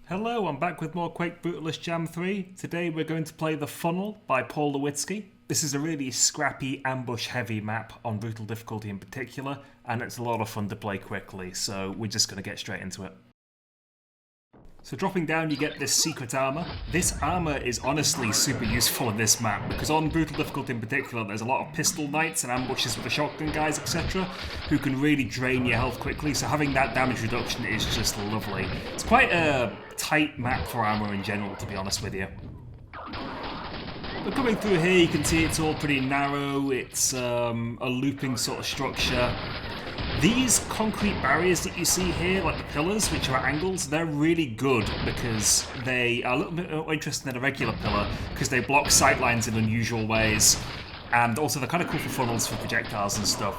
Hello, I'm back with more Quake Brutalist Jam 3. Today we're going to play The Funnel by Paul Lewitsky. This is a really scrappy, ambush-heavy map on brutal difficulty in particular, and it's a lot of fun to play quickly, so we're just going to get straight into it. So dropping down you get this secret armor. This armor is honestly super useful in this map, because on brutal difficulty in particular there's a lot of pistol knights and ambushes with the shotgun guys, etc., who can really drain your health quickly, so having that damage reduction is just lovely. It's quite a tight map for armor in general, to be honest with you. But coming through here you can see it's all pretty narrow, it's a looping sort of structure. These concrete barriers that you see here, like the pillars, which are at angles, they're really good because they are a little bit more interesting than a regular pillar because they block sightlines in unusual ways. And also they're kind of cool for funnels for projectiles and stuff.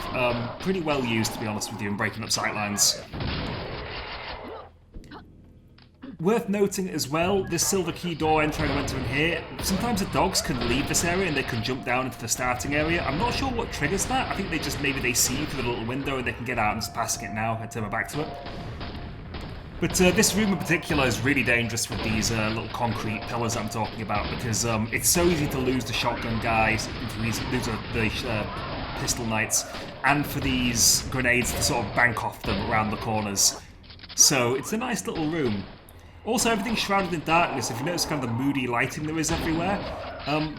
Pretty well used, to be honest with you, in breaking up sightlines. Worth noting as well, this silver key door entering and entering here, sometimes the dogs can leave this area and they can jump down into the starting area. I'm not sure what triggers that. I think maybe they see you through the little window and they can get out and just passing it now. I turn my back to it. But this room in particular is really dangerous with these little concrete pillars I'm talking about because it's so easy to lose the shotgun guys, lose the pistol knights, and for these grenades to sort of bank off them around the corners. So it's a nice little room. Also, everything's shrouded in darkness. If you notice kind of the moody lighting there is everywhere,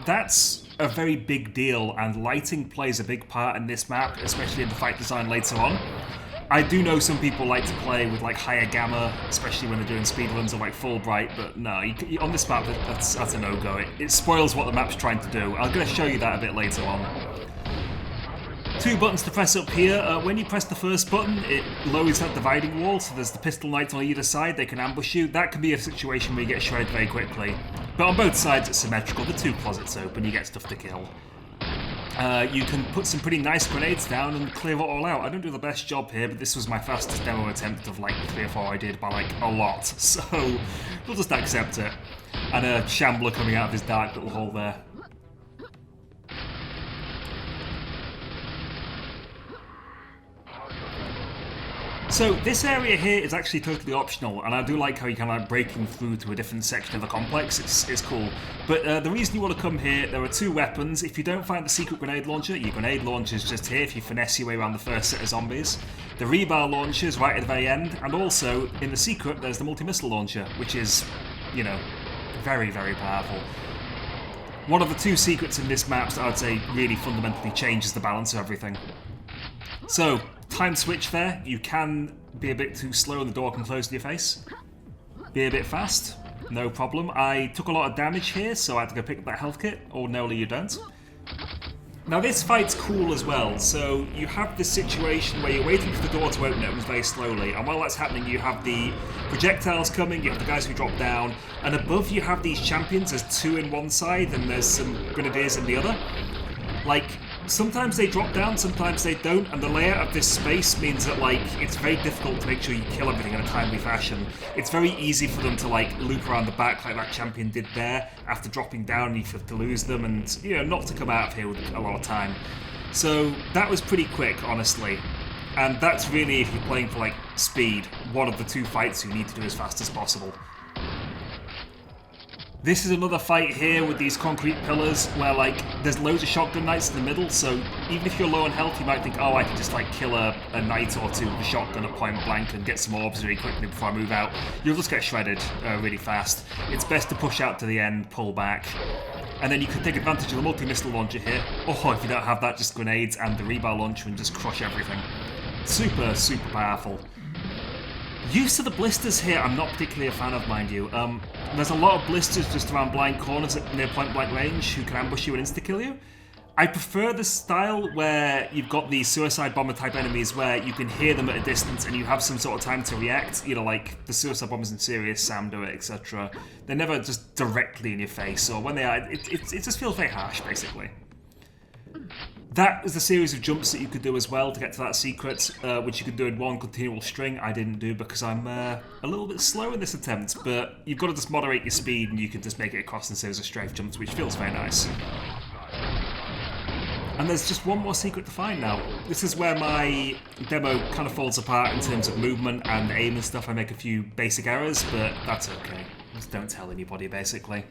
that's a very big deal, and lighting plays a big part in this map, especially in the fight design later on. I do know some people like to play with like higher gamma, especially when they're doing speedruns or like full bright, but no, on this map that's a no-go. It spoils what the map's trying to do. I'm going to show you that a bit later on. Two buttons to press up here. When you press the first button, it lowers that dividing wall, so there's the pistol knights on either side, they can ambush you. That can be a situation where you get shredded very quickly. But on both sides it's symmetrical, the two closets open, you get stuff to kill. You can put some pretty nice grenades down and clear it all out. I don't do the best job here, but this was my fastest demo attempt of like 3 or 4 I did by like a lot, so we'll just accept it. And a shambler coming out of his dark little hole there. So this area here is actually totally optional, and I do like how you kind of like breaking through to a different section of the complex. It's cool. But the reason you want to come here, there are 2 weapons. If you don't find the secret grenade launcher, your grenade launcher is just here if you finesse your way around the first set of zombies. The rebar launcher is right at the very end, and also in the secret there's the multi-missile launcher, which is, you know, very, very powerful. One of the 2 secrets in this map that I would say really fundamentally changes the balance of everything. So, time switch there. You can be a bit too slow and the door can close in your face. Be a bit fast, no problem. I took a lot of damage here, so I had to go pick up that health kit. Ordinarily you don't. Now this fight's cool as well, so you have this situation where you're waiting for the door to open, it opens very slowly, and while that's happening you have the projectiles coming, you have the guys who drop down, and above you have these champions. There's 2 in one side and there's some grenadiers in the other. Like, sometimes they drop down, sometimes they don't, and the layout of this space means that, like, it's very difficult to make sure you kill everything in a timely fashion. It's very easy for them to, like, loop around the back like that champion did there. After dropping down, you have to lose them and, you know, not to come out of here with a lot of time. So, that was pretty quick, honestly. And that's really, if you're playing for, like, speed, one of the 2 fights you need to do as fast as possible. This is another fight here with these concrete pillars where, like, there's loads of shotgun knights in the middle, so even if you're low on health you might think, oh, I can just like kill a knight or 2 with a shotgun at point blank and get some orbs really quickly before I move out. You'll just get shredded really fast. It's best to push out to the end, pull back, and then you can take advantage of the multi-missile launcher here, or if you don't have that, just grenades and the rebar launcher and just crush everything. Super, super powerful. Use of the blisters here I'm not particularly a fan of, mind you. There's a lot of blisters just around blind corners at near point blank range who can ambush you and insta-kill you. I prefer the style where you've got these suicide bomber type enemies where you can hear them at a distance and you have some sort of time to react, you know, like the suicide bombers in Serious Sam do it, etc. They're never just directly in your face, or when they are, it just feels very harsh, basically. That is the series of jumps that you could do as well to get to that secret, which you could do in one continual string. I didn't do because I'm a little bit slow in this attempt, but you've got to just moderate your speed and you can just make it across in a series of strafe jumps, which feels very nice. And there's just one more secret to find now. This is where my demo kind of falls apart in terms of movement and aim and stuff. I make a few basic errors, but that's okay. Just don't tell anybody, basically.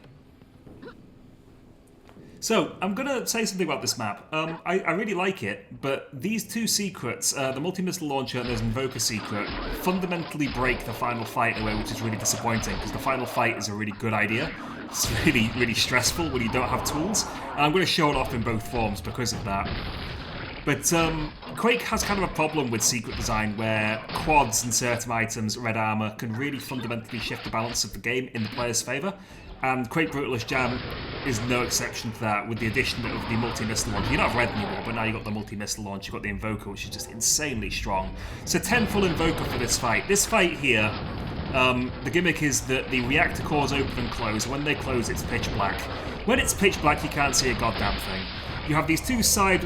So, I'm going to say something about this map. I really like it, but these two secrets, the multi-missile launcher and there's Invoker secret, fundamentally break the final fight in a way which is really disappointing, because the final fight is a really good idea. It's really, really stressful when you don't have tools, and I'm going to show it off in both forms because of that. But Quake has kind of a problem with secret design where quads and certain items, red armor, can really fundamentally shift the balance of the game in the player's favor. And Quake Brutalist Jam is no exception to that with the addition of the multi-missile launch. You don't have red anymore, but now you've got the multi-missile launch, you've got the Invoker, which is just insanely strong. So 10 full Invoker for this fight. This fight here, the gimmick is that the reactor cores open and close. When they close, it's pitch black. When it's pitch black, you can't see a goddamn thing. You have these two side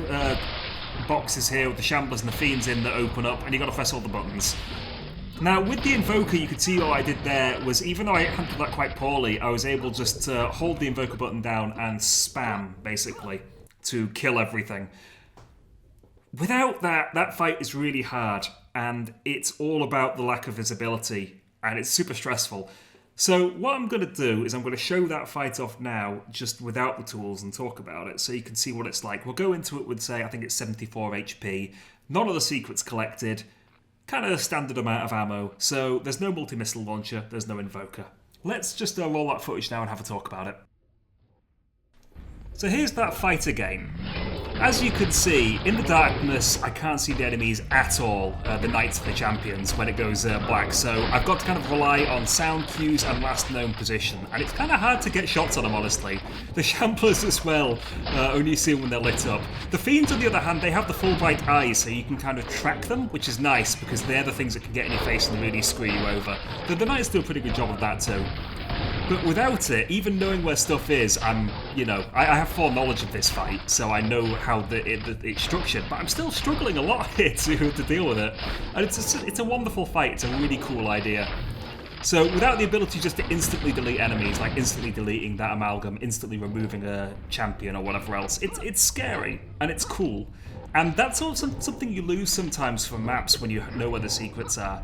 boxes here with the Shamblers and the Fiends in that open up, and you've got to press all the buttons. Now, with the Invoker, you could see what I did there was, even though I handled that quite poorly, I was able just to hold the Invoker button down and spam, basically, to kill everything. Without that, that fight is really hard, and it's all about the lack of visibility, and it's super stressful. So what I'm going to do is I'm going to show that fight off now, just without the tools, and talk about it, so you can see what it's like. We'll go into it with, say, I think it's 74 HP, none of the secrets collected, kind of a standard amount of ammo, so there's no multi-missile launcher, there's no Invoker. Let's just roll that footage now and have a talk about it. So here's that fight again. As you can see, in the darkness, I can't see the enemies at all, the Knights of the Champions, when it goes black, so I've got to kind of rely on sound cues and last known position, and it's kind of hard to get shots on them, honestly. The Shamblers as well, only see them when they're lit up. The Fiends, on the other hand, they have the full bright eyes, so you can kind of track them, which is nice, because they're the things that can get in your face and really screw you over. The Knights do a pretty good job of that too. But without it, even knowing where stuff is, I have foreknowledge of this fight, so I know how it's structured, but I'm still struggling a lot here to deal with it. And it's a wonderful fight, it's a really cool idea. So without the ability just to instantly delete enemies, like instantly deleting that amalgam, instantly removing a champion or whatever else, it's scary, and it's cool. And that's also something you lose sometimes from maps when you know where the secrets are.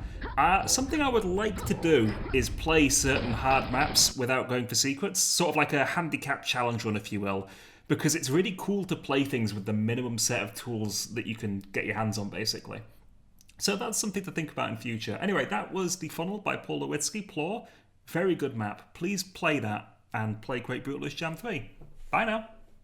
Something I would like to do is play certain hard maps without going for secrets, sort of like a handicap challenge run, if you will, because it's really cool to play things with the minimum set of tools that you can get your hands on, basically. So that's something to think about in future. Anyway, that was The Funnel by Paul Lewitsky, Plor. Very good map. Please play that and play Quake Brutalist Jam 3. Bye now.